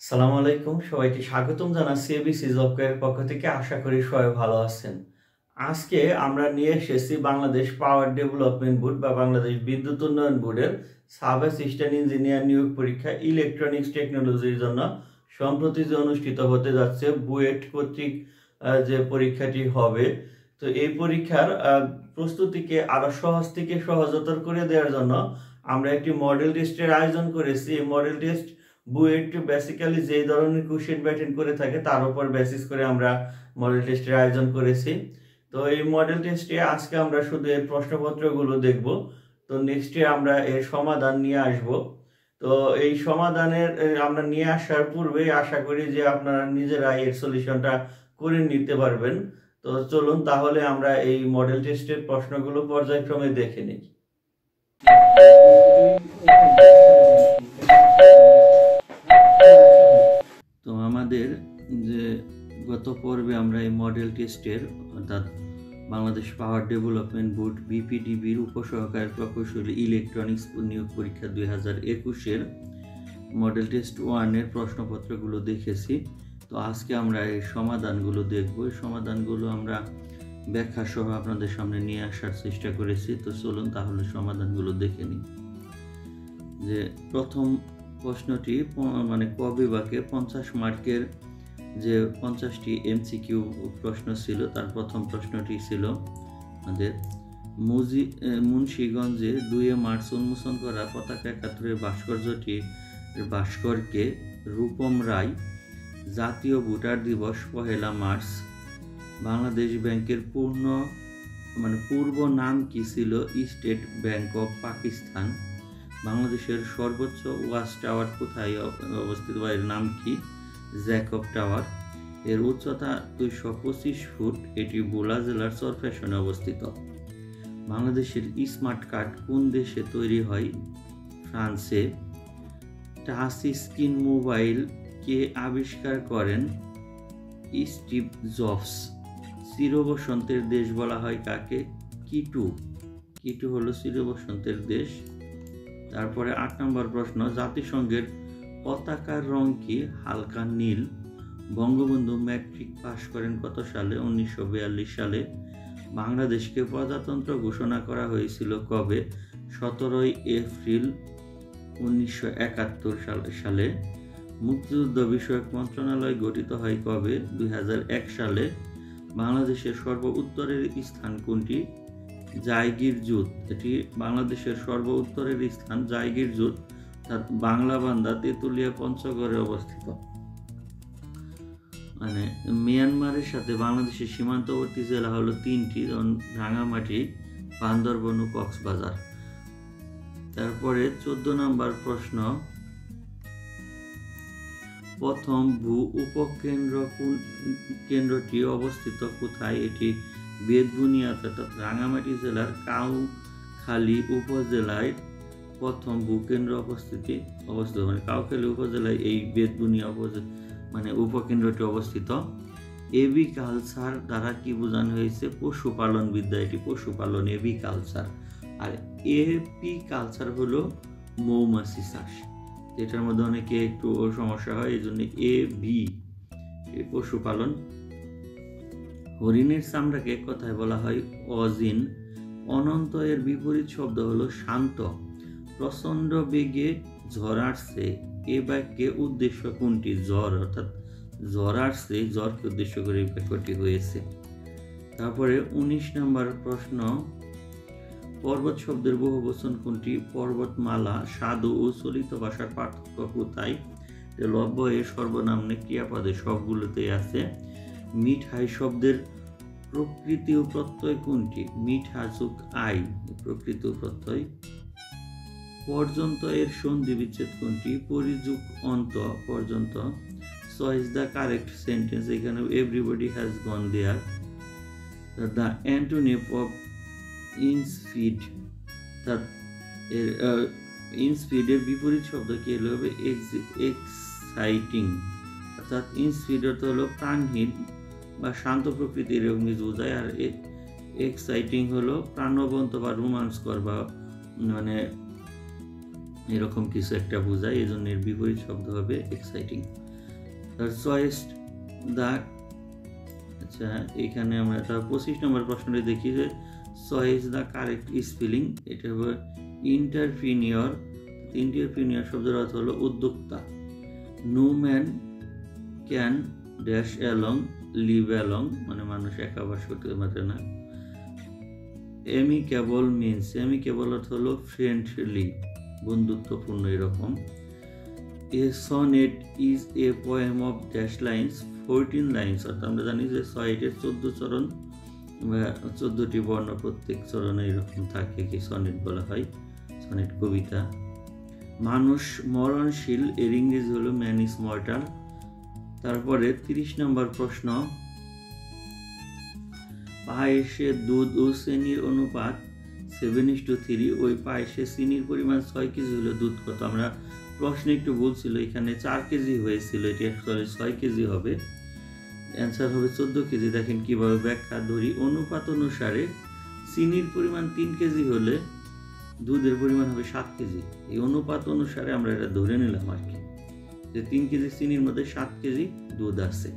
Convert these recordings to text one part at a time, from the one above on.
সালামু আলাইকুম, সবাইকে স্বাগতম জানাচ্ছি এবিসি জব কেয়ারের পক্ষ থেকে। আশা করি সবাই ভালো আছেন। আজকে আমরা নিয়ে এসেছি বাংলাদেশ পাওয়ার ডেভেলপমেন্ট বোর্ড বা বাংলাদেশ বিদ্যুৎ উন্নয়ন বোর্ডের সাব অ্যাসিস্ট্যান্ট ইঞ্জিনিয়ার নিয়োগ পরীক্ষা ইলেকট্রনিক্স টেকনোলজির জন্য সম্প্রতি যে অনুষ্ঠিত হতে যাচ্ছে বুয়েট কর্তৃক যে পরীক্ষাটি হবে। তো এই পরীক্ষার প্রস্তুতিকে আরো সহজ থেকে সহজতর করে দেওয়ার জন্য আমরা একটি মডেল টেস্টের আয়োজন করেছি। এই মডেল টেস্ট বুয়েট বেসিক্যালি যে ধরনের কোশ্চেন প্যাটার্ন করে থাকে তার উপর বেসিস করে আমরা মডেল টেস্টের আয়োজন করেছি। তো এই মডেল টেস্টে আজকে আমরা শুধু এর প্রশ্নপত্রগুলো দেখব। তো নেক্সটে আমরা এর সমাধান নিয়ে আসব। তো এই সমাধানের আমরা নিয়ে আসার পূর্বে আশা করি যে আপনারা নিজেরা এর সলিউশনটা করে নিতে পারবেন। তো চলুন তাহলে আমরা এই মডেল টেস্টের প্রশ্নগুলো পর্যায়ক্রমে দেখে নিই। তো আমাদের যে গত পর্বে আমরা এই মডেল টেস্টের অর্থাৎ বাংলাদেশ পাওয়ার ডেভেলপমেন্ট বোর্ড বিপিডিবির উপসহকারী প্রকৌশলী ইলেকট্রনিক্স নিয়োগ পরীক্ষা 2021-এর মডেল টেস্ট 1-এর প্রশ্নপত্রগুলো দেখেছি। তো আজকে আমরা এই সমাধানগুলো দেখব। এই সমাধানগুলো আমরা ব্যাখ্যা সহ আপনাদের সামনে নিয়ে আসার চেষ্টা করেছি। তো চলুন তাহলে সমাধানগুলো দেখে নিই। যে প্রথম প্রশ্নটি মানে ক বিভাগে 50 মার্কের যে 50টি এমসিকিউ প্রশ্ন ছিল তার প্রথম প্রশ্নটি ছিল আমাদের মুন্সিগঞ্জে 2 মার্চ উন্মোচন করা পতাকা 71-এর ভাস্করকে রূপম রায় জাতীয় ভোটার দিবস 1 মার্চ বাংলাদেশ ব্যাংকের পূর্ব নাম কি ছিল? State bank of Pakistan. বাংলাদেশের সর্বোচ্চ ওয়াচ টাওয়ার কোথায় অবস্থিত? এর নাম কি? Jacob tower. এর উচ্চতা 225 ফুট। এটি ভোলা জেলার চরফ্যাশনে অবস্থিত। বাংলাদেশের স্মার্ট কার্ড কোন দেশে তৈরি হয়? ফ্রান্সে। টাচ স্ক্রিন মোবাইল কে আবিষ্কার করেন? Steve jobs. চিরবসন্তের দেশ বলা হয় কাকে? কিটু হলো চিরবসন্তের দেশ। তারপরে 8 নম্বর প্রশ্ন, জাতিসংঘের পতাকার রং কি? হালকা নীল। বঙ্গবন্ধু ম্যাট্রিক পাশ করেন কত সালে? 1942 সালে। বাংলাদেশকে প্রজাতন্ত্র ঘোষণা করা হয়েছিল কবে? 17 এপ্রিল 1971 সালে। মুক্তিযুদ্ধ বিষয়ক মন্ত্রণালয় গঠিত হয় কবে? 2001 সালে। বাংলাদেশের সর্ব উত্তরের স্থান কোনটি? জায়গিরজুত। এটি বাংলাদেশের সর্ব উত্তরের স্থান জায়গিরজুত, বাংলাবান্ধা তেঁতুলিয়া পঞ্চগড়ে অবস্থিত। মানে মিয়ানমারের সাথে বাংলাদেশের সীমান্তবর্তী জেলা হলো 3টি, যেমন রাঙামাটি, বান্দরবন ও কক্সবাজার। তারপরে 14 নম্বর প্রশ্ন, প্রথম ভূ উপকেন্দ্রটি অবস্থিত কোথায়? এটি বেতবুনিয়াদ অর্থাৎ রাঙামাটি জেলার কাউখালী উপজেলায় প্রথম ভূকেন্দ্র অবস্থিত। মানে কাউখালী উপজেলায় এই বেতবুনিয়া উপকেন্দ্রটি অবস্থিত। এবি কালচার দ্বারা কি বোঝানো হয়েছে? পশুপালন বিদ্যা। এটি পশুপালন, এবি কালচার। আর এপি কালচার হলো মৌমাছি চাষ। এটার মধ্যে অনেকে একটু সমস্যা হয়, এই জন্য এবি পশুপালন। হরিণের চামড়াকে কথায় বলা হয় অজিন। অনন্ত এর বিপরীত শব্দ হলো শান্ত। প্রচন্ড বেগে ঝড় আসছে, এ বাক্যে উদ্দেশ্য কোনটি? ঝড়, অর্থাৎ ঝড় আসছে, ঝড়কে উদ্দেশ্য করে এই বাক্যটি হয়েছে। তারপরে 19 নম্বর প্রশ্ন, পর্বত শব্দের বহুবচন কোনটি? পর্বতমালা। সাধু ও চলিত ভাষার পার্থক্য কোথায়? লব্য এর সর্বনামে ক্রিয়াপদে সবগুলোতেই আছে। মিঠাই শব্দের প্রকৃতি ও প্রত্যয় কোনটি? মিঠা যোগ আই, প্রকৃতি ও প্রত্যয়। পর্যন্ত এর সন্ধি বিচ্ছেদ কোনটি? পরিযোগ অন্ত, পর্যন্ত। Choice the correct sentence. এখানে everybody has gone there. The antonym of insipid, ইনস্পিডের বিপরীত শব্দ কি হবে? এক্সাইটিং। অর্থাৎ ইনস্পিড অর্থ হলো প্রাণহীন বা শান্ত প্রকৃতির এরকম কিছু বোঝায়। আর এক্সাইটিং হলো প্রাণবন্ত বা রোমাঞ্চকর বা মানে এরকম কিছু একটা বোঝায়, এই জন্য এর বিপরীত শব্দ হবে এক্সাইটিং। চয়েস দা, আচ্ছা এখানে আমরা 25 নম্বর প্রশ্নটি দেখি যে চয়েস দা কারেক্ট স্পেলিং। এটা হবে ইন্টারপ্রিনিয়র। ইন্টারপ্রিনিয়র শব্দের অর্থ হলো উদ্যোক্তা। No man can dash along live along, মানে মানুষ একা বাস করতে পারে না। অ্যামিকেবল মিনস, অ্যামিকেবল অর্থ হলো ফ্রেন্ডলি, বন্ধুত্বপূর্ণ এরকম। A sonnet is a poem of dash lines 14 lines, অর্থাৎ আমরা জানি যে সনেটের 14 চরণ বা 14টি বর্ণ, প্রত্যেক চরণে এরকম থাকে, কি সনেট বলা হয়, সনেট কবিতা। মানুষ মরণশীল, এর ইংরেজি হলো ম্যান ইজ মর্টাল। তারপরে 30 নম্বর প্রশ্ন, পায়েসে দুধ ও চিনির অনুপাত 7:3, ওই পায়েসে চিনির পরিমাণ 6 কেজি হলে দুধ কত? আমরা প্রশ্নে একটু ভুল ছিল, এখানে 4 কেজি হয়েছিল, এটি আসলে 6 কেজি হবে। অ্যান্সার হবে 14 কেজি। দেখেন কিভাবে ব্যাখ্যা ধরি। অনুপাত অনুসারে চিনির পরিমাণ 3 কেজি হলে দুধের পরিমাণ হবে 7 কেজি। এই অনুপাত অনুসারে আমরা এটা ধরে নিলাম আর কি, যে 3 কেজি চিনির মধ্যে 7 কেজি দুধ আছে।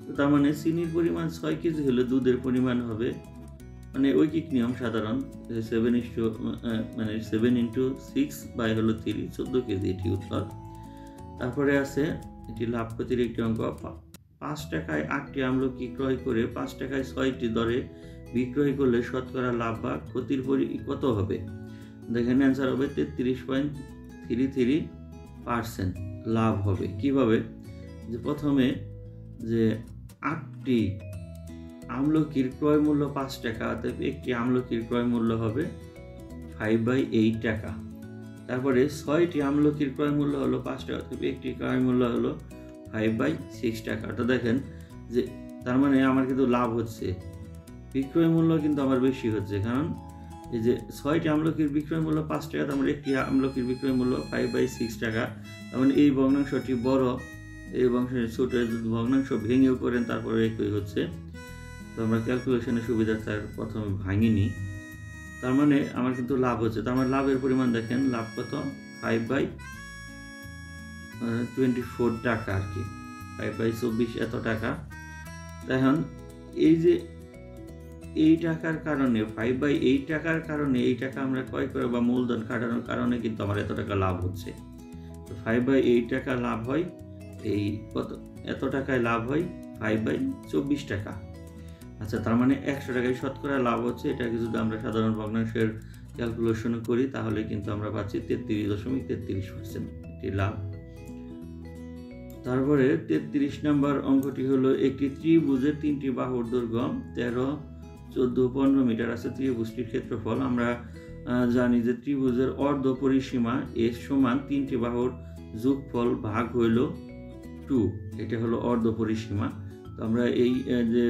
তো তার মানে চিনির পরিমাণ 6 কেজি হলে দুধের পরিমাণ হবে, মানে ঐকিক নিয়ম সাধারণ, 7 ইন্টু 6 বাই হলো 3, 14 কেজি এটি উত্তর। তারপরে আছে এটি লাভ ক্ষতির একটি অঙ্ক। 5 টাকায় 8টি আমলকি ক্রয় করে 5 টাকায় 6টি দরে বিক্রয় করলে শতকরা লাভ বা ক্ষতির কত হবে? দেখেন অ্যান্সার হবে 33.33% লাভ হবে। কিভাবে? যে প্রথমে যে 8টি আমলকির ক্রয় মূল্য 5 টাকা, অর্থাৎ একটি আমলকির ক্রয় মূল্য হবে 5/8 টাকা। তারপরে 6টি আমলকির ক্রয় মূল্য হলো 5 টাকা, অর্থাৎ একটি ক্রয় মূল্য হলো 5/6 টাকা। তো দেখেন যে তার মানে আমার কিন্তু লাভ হচ্ছে, বিক্রয় মূল্য কিন্তু আমার বেশি হচ্ছে, কারণ এই যে 6টি আমলকির বিক্রয় মূল্য 5 টাকা, তার মানে একটি আমলকির বিক্রয় মূল্য 5/6 টাকা। তার মানে এই ভগ্নাংশটি বড়, এই ছোট ভগ্নাংশ ভেঙেও করেন তারপরে একই হচ্ছে। তো আমরা ক্যালকুলেশনের সুবিধার্থে প্রথমে ভাঙিনি, তার মানে আমার কিন্তু লাভ হচ্ছে। তার মানে লাভের পরিমাণ দেখেন, লাভ কত? 5/24 টাকা আর কি, 5/24 এত টাকা। এখন এই যে এই টাকার কারণে, 5/8 টাকার কারণে এই টাকা আমরা ক্রয় করে বা মূলধন কাটানোর কারণে কিন্তু আমার এত টাকা লাভ হচ্ছে। তো 5/8 টাকা লাভ হয়, এই কত এত টাকায় লাভ হয় 5/24 টাকা। আচ্ছা, তার মানে 100 টাকায় শতকরা লাভ হচ্ছে। এটাকে যদি আমরা সাধারণ ভগ্নাংশের ক্যালকুলেশন করি তাহলে কিন্তু আমরা পাচ্ছি 33.33% এটি লাভ। তারপরে 33 নম্বর অঙ্কটি হলো, একটি ত্রিভুজের 3টি বাহুর দৈর্ঘ্য 13, 14, 15 মিটার আছে। ত্রিভুজটির ক্ষেত্রফল আমরা জানি যে ত্রিভুজের অর্ধ পরিসীমা S সমান 3টি বাহুর যোগফল ভাগ হইল 2, এটা হলো অর্ধ পরিসীমা। তো আমরা এই যে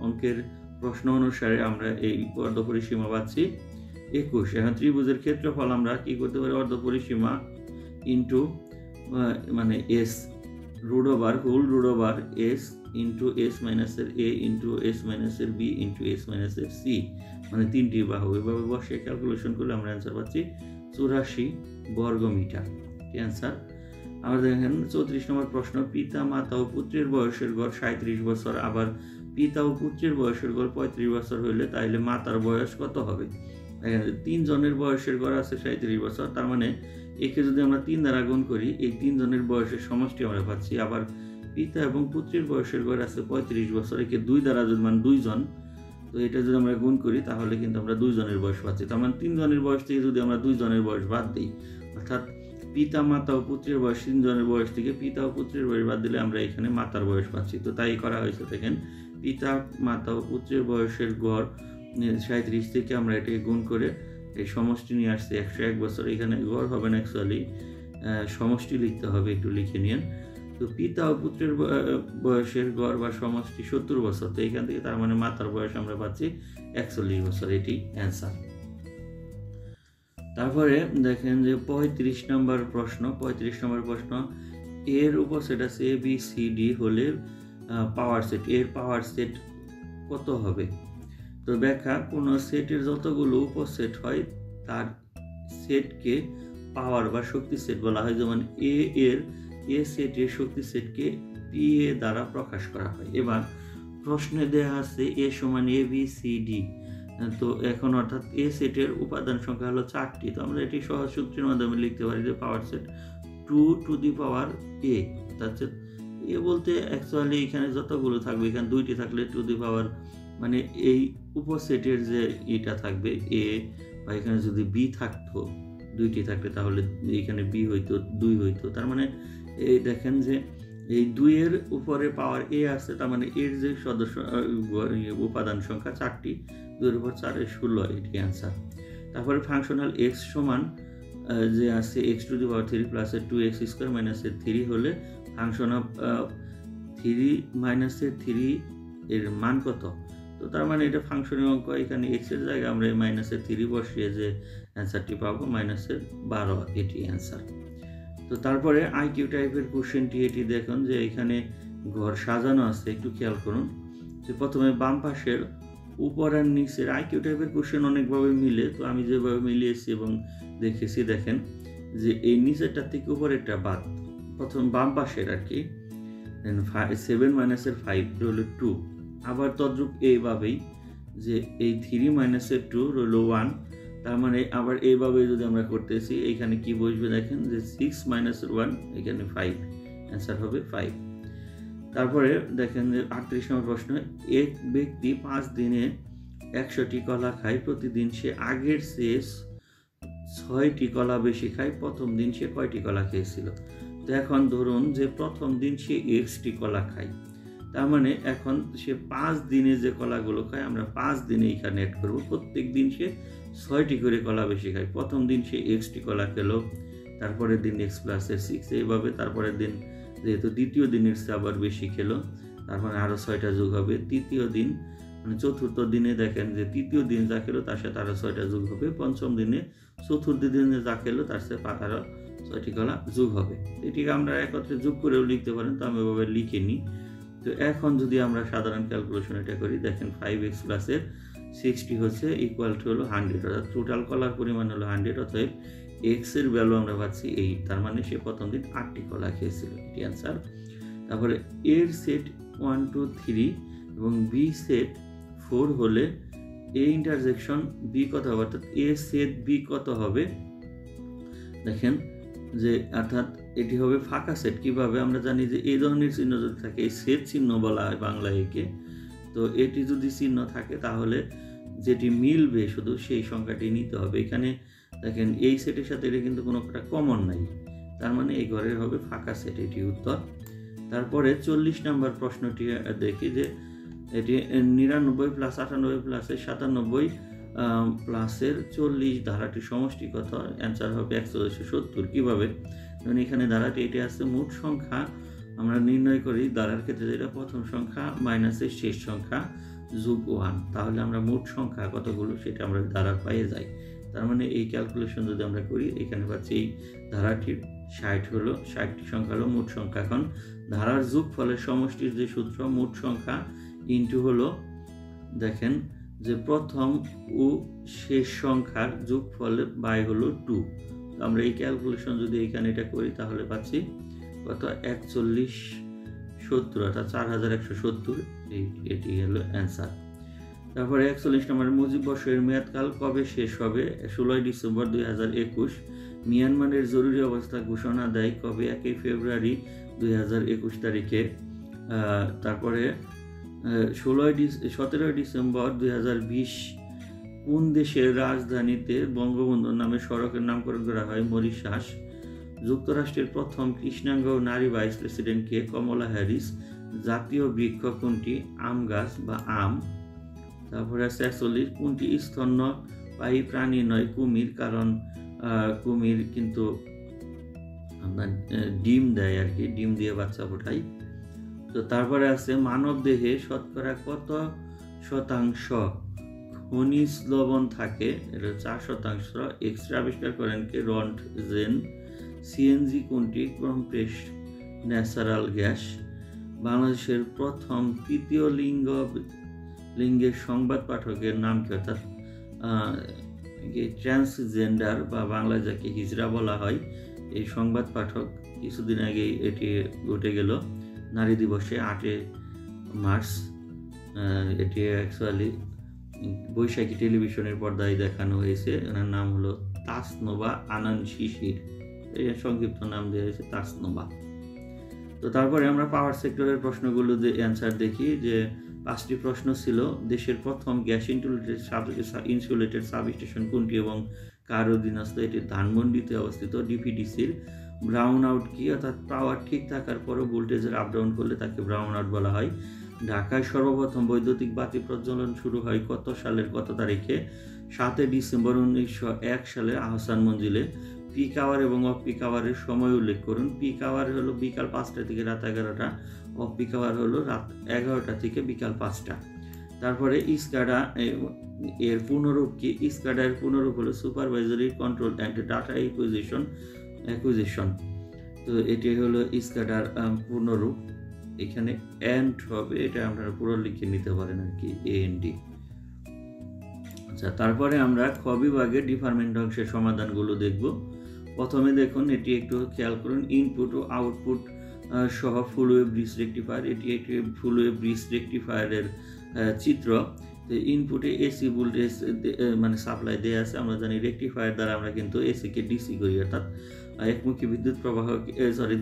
অঙ্কের প্রশ্ন অনুসারে আমরা এই অর্ধ পরিসীমা পাচ্ছি 21। এখন ত্রিভুজের ক্ষেত্রফল আমরা কি করতে পারি? অর্ধ পরিসীমা ইন্টু মানে S root over whole root over S into S minus এর A ইন্টু S মাইনাস এর B ইন্টু S মাইনাস এর C, মানে 3টি বাহু। এভাবে বসে ক্যালকুলেশন করলে আমরা অ্যান্সার পাচ্ছি 84 বর্গ মিটার। অ্যান্সার আমরা দেখেন 34 নম্বর প্রশ্ন, পিতা মাতা ও পুত্রের বয়সের গড় 37 বছর, আবার পিতা ও পুত্রের বয়সের গড় 35 বছর হইলে তাইলে মাতার বয়স কত হবে? দেখেন 3 জনের বয়সের গড় আছে 37 বছর, তার মানে একে যদি আমরা 3 দ্বারা গুণ করি এই 3 জনের বয়সের সমষ্টি আমরা পাচ্ছি। আবার পিতা এবং পুত্রের বয়সের গড় আছে 35 বছর, একে 2 দ্বারা যদি মানে 2 জন, তো এটা যদি আমরা গুণ করি তাহলে কিন্তু আমরা 2 জনের বয়স পাচ্ছি। তার মানে 3 জনের বয়স থেকে যদি আমরা 2 জনের বয়স বাদ দিই, অর্থাৎ পিতা মাতা ও পুত্রের বয়স 3 জনের বয়স থেকে পিতা ও পুত্রের বয়স বাদ দিলে আমরা এখানে মাতার বয়স পাচ্ছি। তো তাই করা হয়েছে। দেখেন পিতা মাতা ও পুত্রের বয়সের গড় 37 থেকে আমরা এটাকে গুণ করে এই সমষ্টি নিয়ে আসছি 101 বছর। এখানে গড় হবে না, অ্যাকচুয়ালি সমষ্টি লিখতে হবে, একটু লিখে নিন। তো পিতা ও পুত্রের বয়সের গড় বা সমষ্টি 70 বছর। তো এখান থেকে তার মানে মাতার বয়স আমরা পাচ্ছি 41 বছর, এটি অ্যান্সার। তারপরে দেখেন যে 35 নম্বর প্রশ্ন, 35 নম্বর প্রশ্ন, এর উপসেট আছে ABCD হলে পাওয়ার সেট, এর পাওয়ার সেট কত হবে? তো ব্যাখ্যা, কোন সেটের যতগুলো উপসেট হয় তার সেটকে পাওয়ার বা শক্তি সেট বলা হয়। যেমন এ এর এ সেটের শক্তি সেটকে PA দ্বারা প্রকাশ করা হয়। এবার প্রশ্নে দেয়া আছে A সমান ABCD, তো এখন অর্থাৎ A সেটের উপাদান সংখ্যা হলো 4টি। তো আমরা এটি সহজ সূত্রের মাধ্যমে লিখতে পারি যে power set 2 to the power A, অর্থাৎ A বলতে অ্যাকচুয়ালি এখানে যতগুলো থাকবে, এখানে 2টি থাকলে টু দি পাওয়ার মানে এই উপসেটের যে এটা থাকবে A, বা এখানে যদি B থাকতো, 2টি থাকলে তাহলে এখানে B হইতো 2 হইতো। তার মানে এই দেখেন যে এই 2 এর উপরে পাওয়ার A আছে, তার মানে এর যে সদস্য উপাদান সংখ্যা 4টি, 2 এর উপর 4 16, এটি অ্যান্সার। তারপরে ফাংশনাল x সমান যে আছে x to the power 3 plus 2x square minus 3 হলে ফাংশন অফ 3 মাইনাস 3 এর মান কত? তো তার মানে এটা ফাংশনের অঙ্ক, এখানে x এর জায়গায় আমরা মাইনাসের 3 বসিয়ে যে অ্যান্সারটি পাবো মাইনাসের 12, এটি অ্যান্সার। তো তারপরে আইকিউ টাইপের কোশ্চেনটি এটি দেখুন যে এখানে ঘর সাজানো আছে, একটু খেয়াল করুন যে প্রথমে বাম পাশের উপর আর নিচের আইকিউ টাইপের কোশ্চেন অনেকভাবে মিলে, তো আমি যেভাবে মিলিয়েছি এবং দেখেছি দেখেন যে এই নিচেরটা থেকে উপরেরটা বাদ, প্রথম বাম পাশের আর কি 7 মাইনাসের 5 হলো 2, আবার তদ্রূপ এইভাবেই যে এই 3 মাইনাসের 2 হলো 1, তার মানে আবার এইভাবে যদি আমরা করতেছি এখানে কি বসবে দেখেন যে 6 মাইনাসের 1 এখানে 5, অ্যান্সার হবে 5। তারপরে দেখেন যে 38 নম্বর প্রশ্ন, এক ব্যক্তি 5 দিনে 100টি কলা খায়, প্রতিদিন সে আগের চেয়ে 6টি কলা বেশি খায়, প্রথম দিন সে কয়টি কলা খেয়েছিল? তো এখন ধরুন যে প্রথম দিন সে xটি কলা খায়, তার মানে এখন সে 5 দিনে যে কলাগুলো খায় আমরা 5 দিনে এখানে অ্যাড করবো, প্রত্যেক দিন সে 6টি করে কলা বেশি খায়। প্রথম দিন সে xটি কলা খেলো, তারপরের দিন x প্লাস 6, এইভাবে তারপরের দিন যেহেতু দ্বিতীয় দিনের চেয়ে আবার বেশি খেলো, তার মানে আরও 6টা যোগ হবে। তৃতীয় দিন মানে চতুর্থ দিনে দেখেন যে তৃতীয় দিন যা খেলো তার সাথে আরও 6টা যোগ হবে। পঞ্চম দিনে চতুর্থ দিনে যা খেলো তার সাথে আরও 6টি কলা যোগ হবে। এটিকে আমরা একত্রে যোগ করেও লিখতে পারেন, তো আমি এভাবে লিখে নিই। তো এখন যদি আমরা সাধারণ ক্যালকুলেশন এটা করি, দেখেন 5x প্লাসের 60 হচ্ছে ইকুয়াল টু হলো 100, অর্থাৎ টোটাল কলার পরিমাণ হলো 100, অতএব x এর ভ্যালু আমরা পাচ্ছি 8, তার মানে সে প্রথম দিন 8টি কলা খেয়েছিল, এটি অ্যান্সার। তারপরে এর সেট 1 2 3 এবং বি সেট 4 হলে এ ইন্টারসেকশন বি কত হবে, অর্থাৎ এ সেট বি কত হবে? দেখেন যে অর্থাৎ এটি হবে ফাঁকা সেট। কিভাবে? আমরা জানি যে এই ধরনের চিহ্ন যদি থাকে, এই সেট চিহ্ন বলা হয় বাংলায় একে, তো এটি যদি চিহ্ন থাকে তাহলে যেটি মিলবে শুধু সেই সংখ্যাটি নিতে হবে। এখানে দেখেন এই সেটের সাথে এটা কিন্তু কোনো একটা কমন নাই, তার মানে এই ঘরের হবে ফাঁকা সেট, এটি উত্তর। তারপরে 40 নম্বর প্রশ্নটি দেখি যে এটি 99 প্লাস 98 প্লাসের 97 প্লাসের 40 ধারাটির সমষ্টি কত? অ্যান্সার হবে 170। কিভাবে? যেমন এখানে ধারাটি এটি আছে মোট সংখ্যা, আমরা নির্ণয় করি ধারার ক্ষেত্রে যেটা প্রথম সংখ্যা মাইনাসের শেষ সংখ্যা যোগ 1, তাহলে আমরা মোট সংখ্যা কতগুলো সেটা আমরা ধারা পেয়ে যাই। তার মানে এই ক্যালকুলেশন যদি আমরা করি, এখানে পাচ্ছি এই ধারাটির 60 হলো, 60টি সংখ্যা হলো মোট সংখ্যা। এখন ধারার যোগফলের সমষ্টির যে সূত্র মোট সংখ্যা ইন্টু হলো দেখেন যে প্রথম ও শেষ সংখ্যার যোগফল বাই হলো 2, তো আমরা এই ক্যালকুলেশন যদি এখানে এটা করি তাহলে পাচ্ছি কত? 4170, অর্থাৎ 4170, এটি হলো অ্যান্সার। তারপরে 41 নম্বর, মুজিব বর্ষের মেয়াদকাল কবে শেষ হবে? 16 ডিসেম্বর 2021। মিয়ানমারের জরুরি অবস্থা ঘোষণা দেয় কবে? 1 ফেব্রুয়ারি 2021 তারিখে। তারপরে 17 ডিসেম্বর 2020 কোন দেশের রাজধানীতে বঙ্গবন্ধুর নামে সড়কের নামকরণ করা হয়? মরিশাস। যুক্তরাষ্ট্রের প্রথম কৃষ্ণাঙ্গ নারী ভাইস প্রেসিডেন্ট কে? কমলা হ্যারিস। জাতীয় বৃক্ষ কোনটি? আম গাছ বা আম। তারপরে 46, কোনটি স্তন্যপায়ী প্রাণী নয়? কুমির, কারণ কুমির কিন্তু আপনার ডিম দেয় আর কি, ডিম দিয়ে বাচ্চা ফোটায়। তো তারপরে আছে মানব দেহে শতকরা কত শতাংশ খনিজ লবণ থাকে? এটা 4%। এক্সরে আবিষ্কার করেন কে? রন্টজেন। সিএনজি কোনটি? Compressed natural gas. বাংলাদেশের প্রথম তৃতীয় লিঙ্গের সংবাদ পাঠকের নাম কি? অর্থাৎ ট্রান্সজেন্ডার বা বাংলায় যাকে হিজড়া বলা হয়, এই সংবাদ পাঠক কিছুদিন আগে এটি ঘটে গেল। নারী দিবসে 8 মার্চ এটি অ্যাকচুয়ালি বৈশাখী টেলিভিশনের পর্দায় দেখানো হয়েছে। এনার নাম হলো তাসনোভা আনান শিশির, এই সংক্ষিপ্ত নাম দেওয়া হয়েছে তাসনোভা। তো তারপরে আমরা পাওয়ার সেক্টরের প্রশ্নগুলো অ্যান্সার দেখি। যে 5টি প্রশ্ন ছিল, দেশের প্রথম গ্যাস ইনসুলেটেড সাবস্টেশন কোনটি এবং কার অধীনস্থ? এটি ধানমন্ডিতে অবস্থিত। ডিপিডিসির ব্রাউন আউট কি? অর্থাৎ পাওয়ার ঠিক থাকার পরও ভোল্টেজের আপ ডাউন করলে তাকে ব্রাউন আউট বলা হয়। ঢাকায় সর্বপ্রথম বৈদ্যুতিক বাতি প্রজ্বলন শুরু হয় কত সালের কত তারিখে? 7 ডিসেম্বর 1901 সালে আহসান মঞ্জিলে। পিক আওয়ার এবং অফ পিক আওয়ারের সময় উল্লেখ করুন। পিক আওয়ার হলো বিকাল 5টা থেকে রাত 11টা, অফ পিক আওয়ার হলো রাত 11টা থেকে বিকাল 5টা। তারপরে স্কাডা এর পূর্ণরূপ কি? স্কাডা এর পূর্ণরূপ হলো supervisory control and data acquisition. তো এটি হলো স্কাডার পূর্ণরূপ। এখানে অ্যান্ড হবে, এটা আপনারা পুরো লিখে নিতে পারেন আর কি, AND। আচ্ছা, তারপরে আমরা খ বিভাগের ডিফারেন্ট অংশের সমাধানগুলো দেখব। প্রথমে দেখুন, এটি একটু খেয়াল করুন, ইনপুট ও আউটপুট সহ ফুল ওয়েভ ব্রিজ রেকটিফায়ার। এটি একটি ফুল ওয়েভ ব্রিজ রেকটিফায়ারের চিত্র। তো ইনপুটে এসি ভোল্টেজ মানে সাপ্লাই দেওয়া আছে। আমরা জানি রেকটিফায়ার দ্বারা আমরা কিন্তু এসিকে ডিসি করি, অর্থাৎ একমুখী বিদ্যুৎ প্রবাহ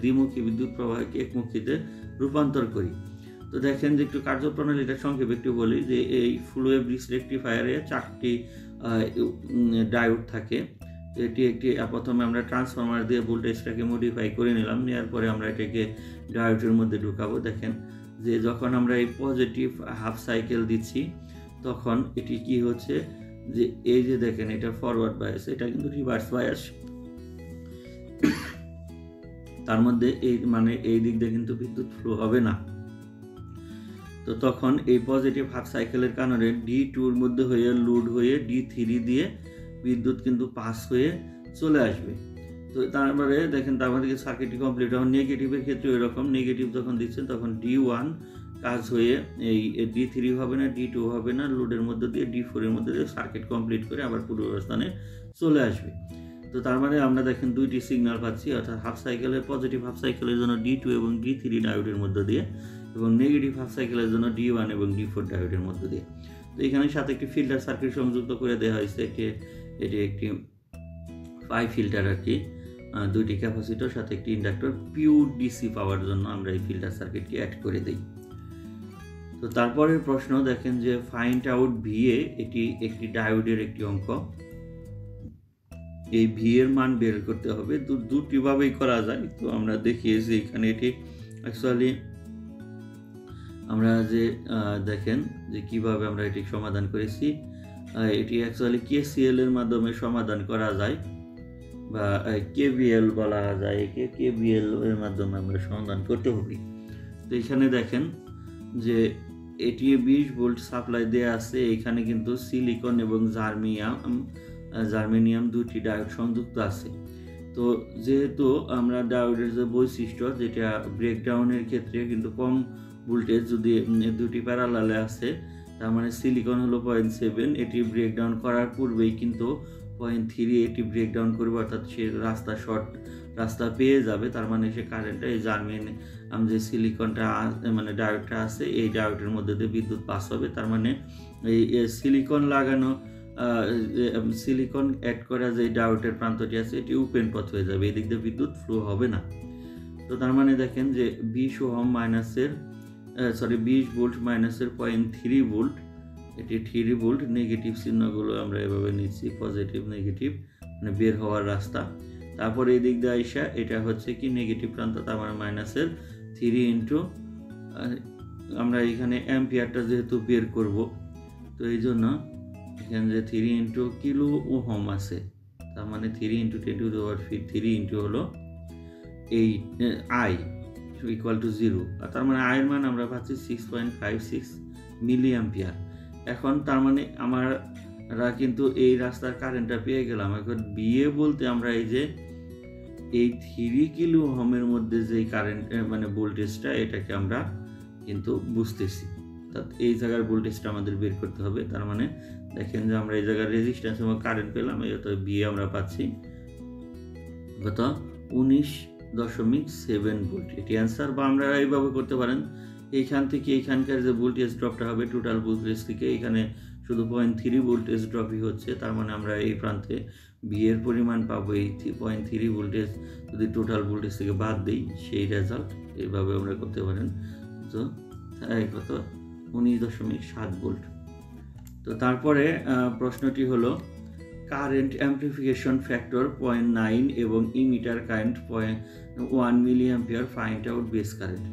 দ্বিমুখী বিদ্যুৎ প্রবাহকে একমুখীতে রূপান্তর করি। তো দেখেন যে একটু কার্যপ্রণালীটা সংক্ষেপে একটু বলি, যে এই ফুল ওয়েভ ব্রিজ রেকটিফায়ারে 4টি ডায়োড থাকে। এটি একটি প্রথমে আমরা ট্রান্সফরমার দিয়ে ভোল্টেজটাকে মডিফাই করে নিলাম, নেওয়ার পরে আমরা এটাকে ডায়োডের মধ্যে ঢুকাবো। দেখেন যে যখন আমরা এই পজিটিভ হাফ সাইকেল দিচ্ছি তখন এটি কি হচ্ছে, যে এই যে দেখেন এটা ফরওয়ার্ড বায়াস, এটা কিন্তু রিভার্স বায়াস। তার মধ্যে এই দিক দিয়ে কিন্তু বিদ্যুৎ ফ্লো হবে না। তো তখন এই পজিটিভ হাফ সাইকেলের কারণে D2-র মধ্যে হয়ে লোড হয়ে D3 দিয়ে বিদ্যুৎ কিন্তু পাস হয়ে চলে আসবে। তো তারপরে দেখেন তারপরে সার্কিটটি কমপ্লিট হবে। নেগেটিভের ক্ষেত্রে এরকম, নেগেটিভ যখন দিচ্ছেন তখন D1 কাজ হয়ে এই D3 হবে না, D2 হবে না, লোডের মধ্যে দিয়ে D4 এর মধ্যে দিয়ে সার্কিট কমপ্লিট করে আবার পূর্বাবস্থানে চলে আসবে। তো তার মানে আমরা দেখেন 2টি সিগন্যাল পাচ্ছি, অর্থাৎ হাফ সাইকেলের পজিটিভ হাফ সাইকেলের জন্য D2 এবং D3 ডায়োডের মধ্যে দিয়ে, এবং নেগেটিভ হাফ সাইকেলের জন্য D1 এবং D4 ডায়োডের মধ্যে দিয়ে। তো এখানে সাথে একটি ফিল্টার সার্কিট সংযুক্ত করে দেওয়া হয়েছে। এটি একটি 5 ফিল্টার আর কি, 2টি ক্যাপাসিটর সাথে একটি ইন্ডাক্টর। পিওর ডিসি পাওয়ার জন্য আমরা এই ফিল্টার সার্কিটকে অ্যাড করে দিই। তো তারপরের প্রশ্ন দেখেন যে ফাইন্ড আউট VA, এটি একটি ডায়োডের একটি অঙ্ক। এই ভি এর মান বের করতে হবে। দুটি ভাবেই করা যায়। তো আমরা দেখিয়েছি এখানে, এটি অ্যাকচুয়ালি আমরা যে দেখেন যে কিভাবে আমরা এটি সমাধান করেছি। এটি অ্যাকচুয়ালি KCL এর মাধ্যমে সমাধান করা যায়, বা KVL বলা যায় একে। KVL এর মাধ্যমে আমরা সমাধান করতে হবে। তো এখানে দেখেন যে এটি 20 ভোল্ট সাপ্লাই দেওয়া আছে। এখানে কিন্তু সিলিকন এবং জার্মেনিয়াম 2টি ডায়োড সংযুক্ত আছে। তো যেহেতু আমরা ডায়োডের যে বৈশিষ্ট্য, যেটা ব্রেকডাউনের ক্ষেত্রে কিন্তু কম ভোল্টেজ যদি 2টি প্যারালালে আছে, তার মানে সিলিকন হলো 0.7, এটি ব্রেকডাউন করার পূর্বেই কিন্তু 0.3 এটি ব্রেকডাউন করবে, অর্থাৎ সে রাস্তা পেয়ে যাবে। তার মানে সে কারেন্টটা এই জার্মেনিয়াম যে সিলিকনটা মানে ডায়োডটা আছে, এই ডায়োডের মধ্যে দিয়ে বিদ্যুৎ পাস হবে। তার মানে এই সিলিকন অ্যাড করা যে ডায়োডের প্রান্তটি আছে, এটি ওপেন পথ হয়ে যাবে, এদিক দিয়ে বিদ্যুৎ ফ্লো হবে না। তো তার মানে দেখেন যে 20 ভোল্ট মাইনাসের 0.3 ভোল্ট, এটি 3 ভোল্ট। নেগেটিভ চিহ্নগুলো আমরা এভাবে নিচ্ছি, পজিটিভ নেগেটিভ মানে বের হওয়ার রাস্তা। তারপরে এই দিক দিয়ে আইসা এটা হচ্ছে কি নেগেটিভ প্রান্ত, তার মানে মাইনাসের 3 ইন্টু, আমরা এখানে অ্যাম্পিয়ারটা যেহেতু বের করব, তো এই জন্য এখানে যে 3 ইন্টু কিলো ওহম আছে, তার মানে 3 into 10 to the power 3 into হলো এই I ইকুয়াল টু 0। তার মানে আয়ের মান আমরা পাচ্ছি 6.56 মিলি অ্যাম্পিয়ার। এখন তার মানে আমরা কিন্তু এই রাস্তার কারেন্টটা পেয়ে গেলাম। এখন বিএ বলতে আমরা এই 3 কিলো ওহমের মধ্যে যে কারেন্ট মানে ভোল্টেজটা, এটাকে আমরা কিন্তু বুঝতেছি। এই জায়গার ভোল্টেজটা আমাদের বের করতে হবে। তার মানে দেখেন যে আমরা এই জায়গার রেজিস্ট্যান্স এবং কারেন্ট পেলাম, এই বিএ আমরা পাচ্ছি কত 19 2.7 ভোল্ট, এটি অ্যান্সার। বা আমরা এইভাবে করতে পারেন, এইখান থেকে এইখানকার যে ভোল্টেজ ড্রপটা হবে টোটাল ভোল্টেজ থেকে এখানে শুধু 0.3 ভোল্টেজ ড্রপই হচ্ছে, তার মানে আমরা এই প্রান্তে বি এর পরিমাণ পাবো এই 0.3 ভোল্টেজ যদি টোটাল ভোল্টেজ থেকে বাদ দিই সেই রেজাল্ট। এইভাবে আমরা করতে পারেন। তো কত 19.7 ভোল্ট। তো তারপরে প্রশ্নটি হলো কারেন্ট অ্যাম্প্লিফিকেশন ফ্যাক্টর 0.9 এবং emitter current 1 milli ampere, find out base current.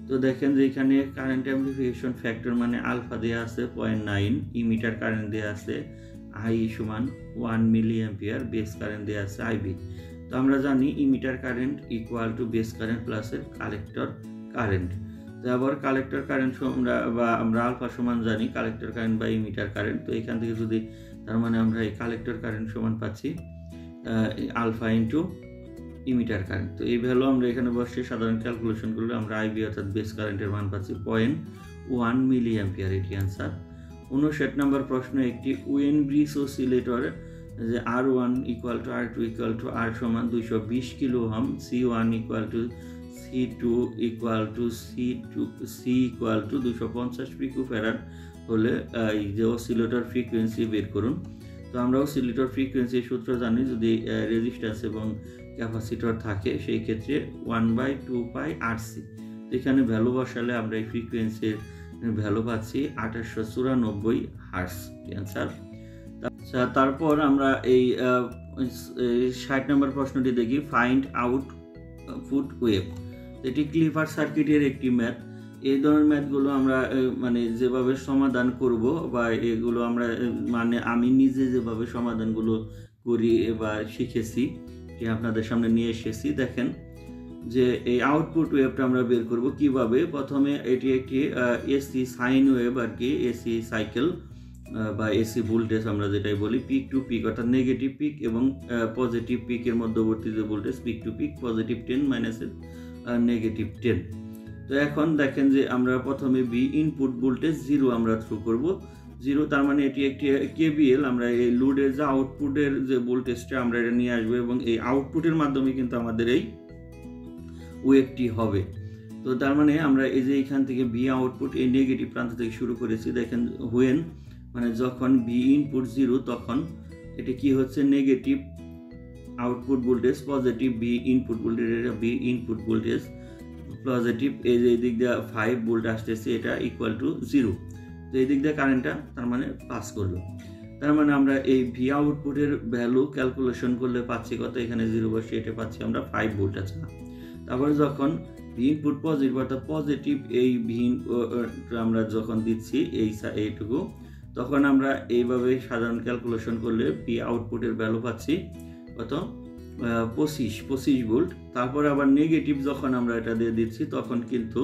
তো দেখেন যে এখানে কারেন্ট অ্যাম্প্লিফিকেশন ফ্যাক্টর মানে আলফা দেওয়া আছে 0.9, ইমিটার কারেন্ট দেওয়া আছে আই সমান 1 মিলি অ্যাম্পিয়ার, বেস কারেন্ট দেওয়া আছে আইবি। তো আমরা জানি emitter current equal to base current প্লাসের কালেক্টর কারেন্ট। তো আবার কালেক্টর কারেন্ট আমরা আলফা সমান জানি কালেক্টর কারেন্ট বা ইমিটার কারেন্ট। তো এখান থেকে যদি তার মানে আমরা এই কালেক্টর কারেন্ট সমান পাচ্ছি আলফা ইন্টু ইমিটার কারেন্ট। তো এই ভ্যালু আমরা এখানে বসে সাধারণ ক্যালকুলেশন করলে আমরা আইবি অর্থাৎ বেস কারেন্টের মান পাচ্ছি 0.1 মিলি অ্যাম্পিয়ার, এটি অ্যান্সার। 59 নম্বর প্রশ্ন, একটি ওয়েন ব্রিজ অসিলেটর যে R1 equal to R2 equal to R সমান 220 kilo ohm, C1 equal to C2 equal to C equal to 250 pico farad হলে এই যে অসিলেটর ফ্রিকোয়েন্সি বের করুন। তো আমরা অসিলেটর ফ্রিকোয়েন্সির সূত্র জানি, যদি রেজিস্ট্যান্স এবং ক্যাপাসিটর থাকে সেই ক্ষেত্রে 1/2 পাই RC। এখানে ভ্যালু বসালে আমরা এই ফ্রিকোয়েন্সির ভ্যালু পাচ্ছি 2894 হার্টজ, অ্যান্সার। তারপর আমরা এই 60 নম্বর প্রশ্নটি দেখি, ফাইন্ড আউট ফুট ওয়েভ। এটি ক্লিপার সার্কিটের একটি ম্যাথ। এই ধরনের ম্যাথগুলো আমরা মানে যেভাবে সমাধান করব বা এগুলো আমরা মানে আমি নিজে যেভাবে সমাধানগুলো করি বা শিখেছি আপনাদের সামনে নিয়ে এসেছি। দেখেন যে এই আউটপুট ওয়েভটা আমরা বের করব কিভাবে। প্রথমে এটি একটি এসি সাইন ওয়েভ আর কি, এসি সাইকেল বা এসি ভোল্টেজ আমরা যেটাই বলি, পিক টু পিক অর্থাৎ নেগেটিভ পিক এবং পজিটিভ পিকের মধ্যবর্তী যে voltage peak to peak, positive 10 মাইনাসের নেগেটিভ 10। তো এখন দেখেন যে আমরা প্রথমে বি ইনপুট ভোল্টেজ 0 আমরা থ্রু করব, 0 তার মানে এটি একটি কেবিএল। আমরা এই লোডের যে আউটপুটের যে ভোল্টেজটা আমরা এটা নিয়ে আসবো এবং এই আউটপুটের মাধ্যমে কিন্তু আমাদের এই ওয়েভটি হবে। তো তার মানে আমরা এই যে এখান থেকে বি আউটপুট এই নেগেটিভ প্রান্ত থেকে শুরু করেছি। দেখেন হোয়েন মানে যখন বি ইনপুট 0 তখন এটা কি হচ্ছে negative output voltage, positive B input voltage, এটা বি ইনপুট ভোল্টেজ পজিটিভ, এই যে দিক দিয়ে 5 ভোল্ট আসতেছে এটা ইকুয়াল টু 0। তো এই দিক দিয়ে কারেন্টটা তার মানে পাস করলো। তার মানে আমরা এই ভি আউটপুটের ভ্যালু ক্যালকুলেশন করলে পাচ্ছি কত, এখানে 0 বসে এটা পাচ্ছি আমরা 5 ভোল্ট আছে। তারপরে যখন ভি ইনপুট পজিটিভ অর্থাৎ পজিটিভ এই ভি আমরা যখন দিচ্ছি এইটুকু, তখন আমরা এইভাবে সাধারণ ক্যালকুলেশন করলে ভি আউটপুটের ভ্যালু পাচ্ছি কত 25 ভোল্ট। তারপরে আবার নেগেটিভ যখন আমরা এটা দিয়ে দিচ্ছি তখন কিন্তু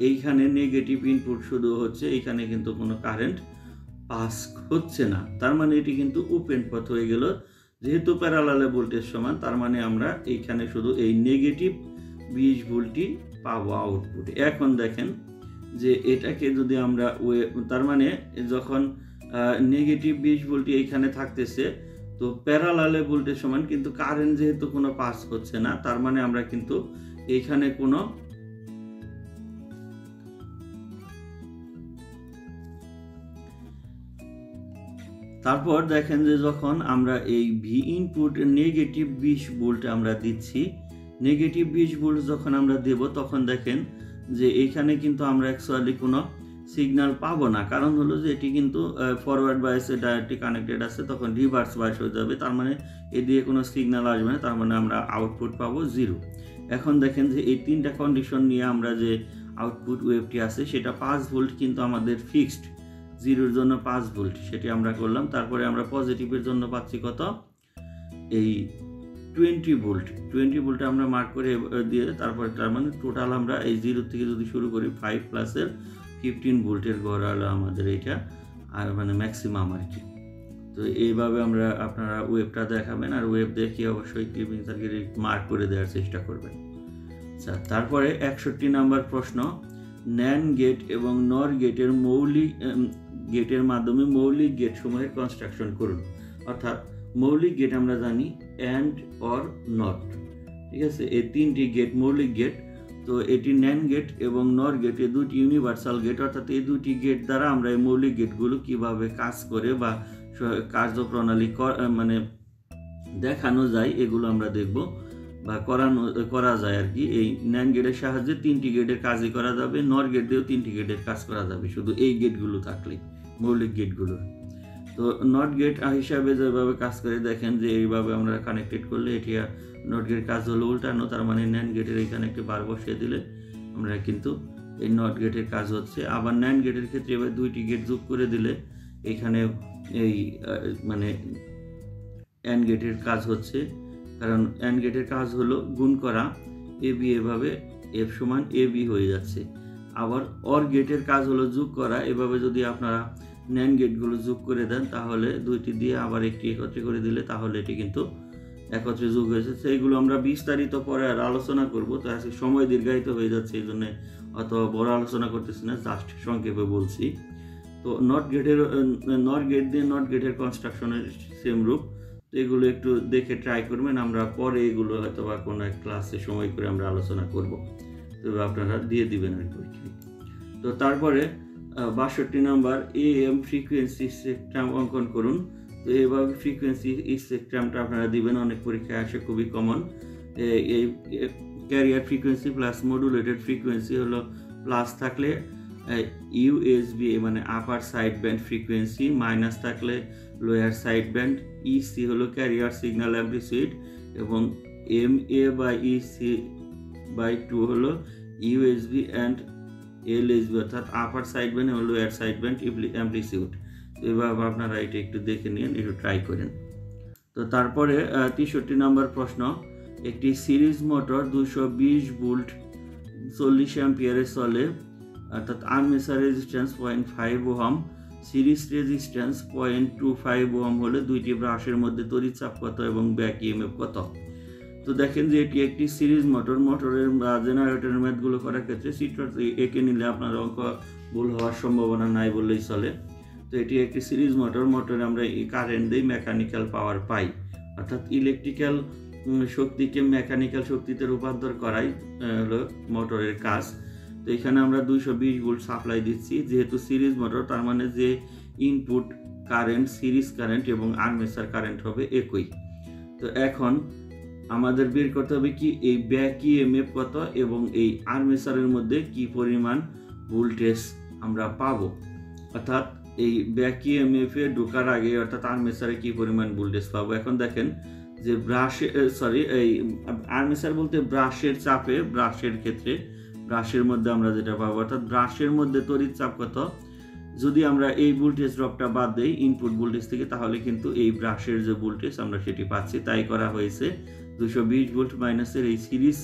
এইখানে নেগেটিভ ইনপুট শুধু হচ্ছে, এইখানে কিন্তু কোনো কারেন্ট পাস হচ্ছে না। তার মানে এটি কিন্তু ওপেন পথ হয়ে গেল, যেহেতু প্যারালালে ভোল্টেজ সমান, তার মানে আমরা এইখানে শুধু এই নেগেটিভ 20 ভোল্টই পাবো আউটপুট। এখন দেখেন যে এটাকে যদি আমরা তার মানে যখন নেগেটিভ 20 ভোল্টই এইখানে থাকতেছে, তো প্যারালালে ভোল্টেজ সমান কিন্তু কারেন্ট যেহেতু কোনো পাস হচ্ছে না, তার মানে আমরা কিন্তু এইখানে কোনো তারপর দেখেন যে যখন আমরা এই ভি ইনপুট নেগেটিভ 20 ভোল্ট আমরা দিচ্ছি, নেগেটিভ 20 ভোল্ট যখন আমরা দেব তখন দেখেন যে এইখানে কিন্তু আমরা অ্যাকচুয়ালি কোনো সিগন্যাল পাবো না। কারণ হলো যে এটি কিন্তু ফরওয়ার্ড বায়াসে ডাইরেক্টলি কানেক্টেড আছে, তখন রিভার্স বায়াস হয়ে যাবে, তার মানে এদিকে কোনো সিগন্যাল আসবে না, তার মানে আমরা আউটপুট পাবো 0। এখন দেখেন যে এই তিনটা কন্ডিশন নিয়ে আমরা যে আউটপুট ওয়েভটি আছে সেটা 5 ভোল্ট কিন্তু আমাদের ফিক্সড, 0-র জন্য 5 ভোল্ট সেটি আমরা করলাম। তারপরে আমরা পজিটিভের জন্য পাচ্ছি কত, এই 20 ভোল্ট, 20 ভোল্ট আমরা মার্ক করে দিয়ে তারপরে তার মানে টোটাল আমরা এই 0 থেকে যদি শুরু করি 5 প্লাসের 15 ভোল্টের গড় হলো আমাদের এইটা, আর মানে ম্যাক্সিমাম আর কি। তো এইভাবে আমরা আপনারা ওয়েভটা দেখাবেন, আর ওয়েভ দেখে অবশ্যই ক্লিপিং সার্কিট মার্ক করে দেওয়ার চেষ্টা করবেন। আচ্ছা, তারপরে 61 নম্বর প্রশ্ন, ন্যান্ড গেট এবং নর গেটের গেটের মাধ্যমে মৌলিক গেট সমূহের কনস্ট্রাকশন করুন। অর্থাৎ মৌলিক গেট আমরা জানি অ্যান্ড অর নট, ঠিক আছে। এই 3টি গেট মৌলিক গেট। তো এটি ন্যান্ড গেট এবং নর গেট, এই 2টি ইউনিভার্সাল গেট, অর্থাৎ এই 2টি গেট দ্বারা আমরা এই মৌলিক গেটগুলো কিভাবে কাজ করে বা কার্যপ্রণালী মানে দেখানো যায় এগুলো আমরা দেখব বা করা যায় আর কি। এই ন্যান্ড গেটের সাহায্যে 3টি গেটের কাজই করা যাবে, নর গেট দিয়েও 3টি গেটের কাজ করা যাবে শুধু এই গেটগুলো থাকলে, মৌলিক গেটগুলোর। তো নট গেট হিসাবে যেভাবে কাজ করে দেখেন যে এইভাবে আমরা কানেক্টেড করলে এটি নট গেট কাজ হলো উল্টানো, তার মানে ন্যান্ড গেটের এখানে একটি বার বসিয়ে দিলে আমরা কিন্তু এই নট গেটের কাজ হচ্ছে। আবার ন্যান্ড গেটের ক্ষেত্রে এবার 2টি গেট যোগ করে দিলে এখানে এই মানে অ্যান্ড গেটের কাজ হচ্ছে, কারণ অ্যান্ড গেটের কাজ হলো গুণ করা, এ বি এভাবে এফ সমান এ বি হয়ে যাচ্ছে। আবার অর গেটের কাজ হলো যোগ করা, এভাবে যদি আপনারা ন্যান্ড গেটগুলো যোগ করে দেন তাহলে 2টি দিয়ে আবার একটি একত্রে করে দিলে তাহলে এটি কিন্তু একত্রে যোগ হয়েছে। সেইগুলো আমরা বিস্তারিত পরে আর আলোচনা করব, তো আজকে সময় দীর্ঘায়িত হয়ে যাচ্ছে, এই জন্য অত বড় আলোচনা করতেছি না, জাস্ট সংক্ষেপে বলছি। তো নট গেট দিয়ে নট গেটের কনস্ট্রাকশনের সেম রূপ, তো এগুলো একটু দেখে ট্রাই করবেন, আমরা পরে এগুলো হয়তো বা কোনো এক ক্লাসে সময় করে আমরা আলোচনা করব, তবে আপনারা দিয়ে দিবেন আর পরীক্ষায়। তো তারপরে 62 নম্বর AM ফ্রিকোয়েন্সি স্পেকট্রাম অঙ্কন করুন। তো এইভাবে ফ্রিকোয়েন্সি স্পেকট্রামটা আপনারা দিবেন, অনেক পরীক্ষায় আসে, খুবই কমন। এই career frequency plus modulated frequency হলো প্লাস থাকলে USB মানে আপার সাইড ব্যান্ড ফ্রিকোয়েন্সি, মাইনাস থাকলে লোয়ার সাইড ব্যান্ড। EC হলো ক্যারিয়ার সিগন্যাল অ্যামপ্লিটিউড এবং MA/EC/2 হলো USB অ্যান্ড LSB অর্থাৎ আপার সাইড ব্যান্ড এবং লোয়ার সাইড ব্যান্ড অ্যামপ্লিটিউড। এভাবে আপনারা এটা একটু দেখে নিন, একটু ট্রাই করেন। তো তারপরে 63 নম্বর প্রশ্ন, একটি সিরিজ মোটর 220 ভোল্ট 40 অ্যাম্পিয়ারে চলে, অর্থাৎ armature resistance 0.5 ohm, series resistance 0.25 ohm হলে 2টি ব্রাশের মধ্যে তড়িৎচাপ কত এবং ব্যাক ইএমএফ কত? তো দেখেন যে এটি একটি সিরিজ মোটরের জেনারেটরের ম্যাথগুলো করার ক্ষেত্রে চিত্র এঁকে নিলে আপনার অঙ্ক ভুল হওয়ার সম্ভাবনা নাই বললেই চলে। তো এটি একটি সিরিজ মোটরে আমরা কারেন্ট দিই, মেকানিক্যাল পাওয়ার পাই, অর্থাৎ ইলেকট্রিক্যাল শক্তিকে মেকানিক্যাল শক্তিতে রূপান্তর করাই হলো মোটরের কাজ। তো এখানে আমরা 220 ভোল্ট সাপ্লাই দিচ্ছি, যেহেতু সিরিজ মোটর তার মানে যে ইনপুট কারেন্ট, সিরিজ কারেন্ট এবং আর্মেচার কারেন্ট হবে একই। তো এখন আমাদের বের করতে হবে কি এই ব্যাক ইএমএফ কত এবং এই আর্মেচারের মধ্যে কি পরিমাণ ভোল্টেজ আমরা পাবো, অর্থাৎ এই ব্যাক ইএমএফ এ ঢোকার আগে অর্থাৎ আর্মেচারে কি পরিমাণ ভোল্টেজ পাবো। এখন দেখেন যে এই আর্মেচার বলতে ব্রাশের চাপে, ব্রাশের ক্ষেত্রে ব্রাশের মধ্যে আমরা যেটা পাবো, অর্থাৎ ব্রাশের মধ্যে তড়িৎ চাপ কত, যদি আমরা এই ভোল্টেজ ড্রপটা বাদ দেই ইনপুট ভোল্টেজ থেকে তাহলে কিন্তু এই ব্রাশের যে ভোল্টেজ আমরা সেটি পাচ্ছি। তাই করা হয়েছে 220 ভোল্ট মাইনাসের এই সিরিজ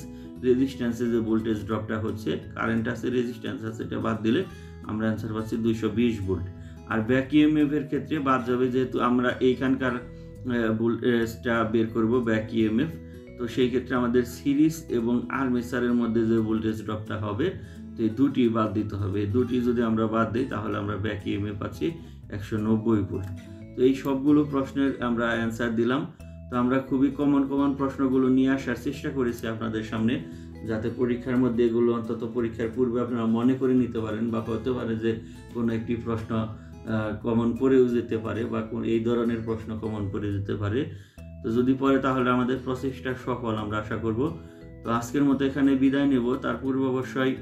রেজিস্ট্যান্সের যে ভোল্টেজ ড্রপটা হচ্ছে, কারেন্ট আছে, রেজিস্ট্যান্স আছে, এটা বাদ দিলে আমরা অ্যান্সার পাচ্ছি 220 ভোল্ট। আর ব্যাক ইএমএফ এর ক্ষেত্রে বাদ যাবে, যেহেতু আমরা এইখানকার ভোল্টেজটা বের করব ব্যাক ইএমএফ, তো সেই ক্ষেত্রে আমাদের সিরিজ এবং আর্মেচারের মধ্যে যে ভোল্টেজ ড্রপটা হবে তো এই 2টি বাদ দিতে হবে। 2টি যদি আমরা বাদ দিই তাহলে আমরা ব্যাক ইএমএফ পাচ্ছি 190 ভোল্ট। তো এই সবগুলো প্রশ্নের আমরা অ্যান্সার দিলাম। তো আমরা খুবই কমন প্রশ্নগুলো নিয়ে আসার চেষ্টা করেছি আপনাদের সামনে, যাতে পরীক্ষার মধ্যে এগুলো অন্তত পরীক্ষার পূর্বে আপনারা মনে করে নিতে পারেন, বা হতে পারে যে কোনো একটি প্রশ্ন কমন পড়েও যেতে পারে বা এই ধরনের প্রশ্ন কমন পড়ে যেতে পারে। তো যদি পড়ে তাহলে আমাদের প্রচেষ্টা সফল আমরা আশা করব। তো আজকের মতো এখানে বিদায় নেব, তার পূর্বে অবশ্যই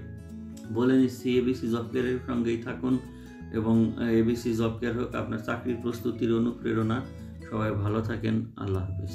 বলে নিচ্ছি এবিসি জব কেয়ারের সঙ্গেই থাকুন এবং এবিসি জব কেয়ার হোক আপনার চাকরির প্রস্তুতির অনুপ্রেরণা। সবাই ভালো থাকেন, আল্লাহ হাফেজ।